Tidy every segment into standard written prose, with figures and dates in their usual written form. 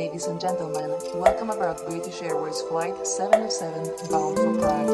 Ladies and gentlemen, welcome aboard British Airways Flight 707 bound for Prague.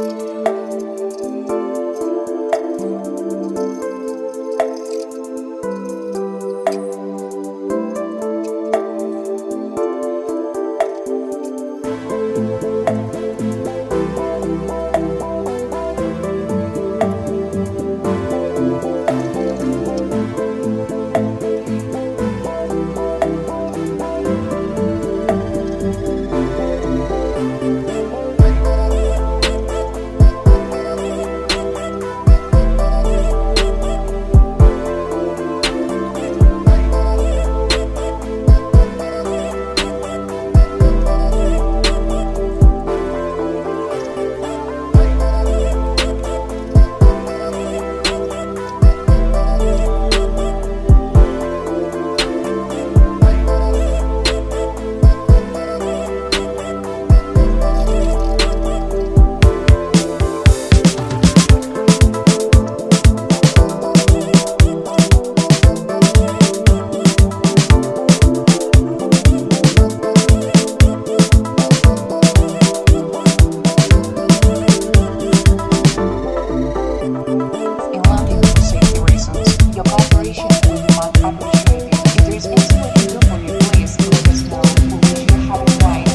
In landing for safety reasons, your cooperation will be much appreciated. If there is anything we can do for you, please let us know. We wish you a happy flight.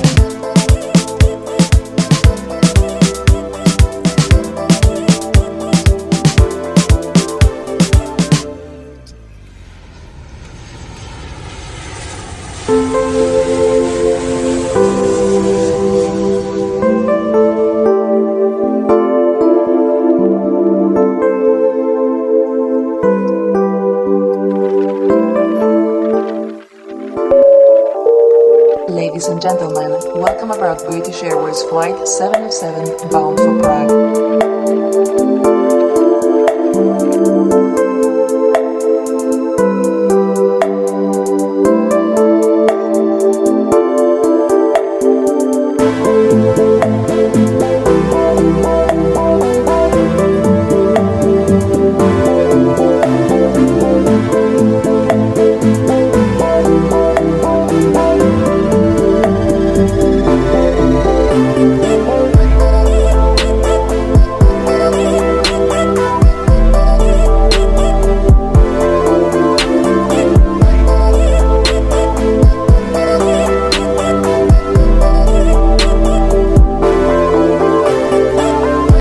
Ladies and gentlemen, welcome aboard British Airways Flight 707 bound for Prague.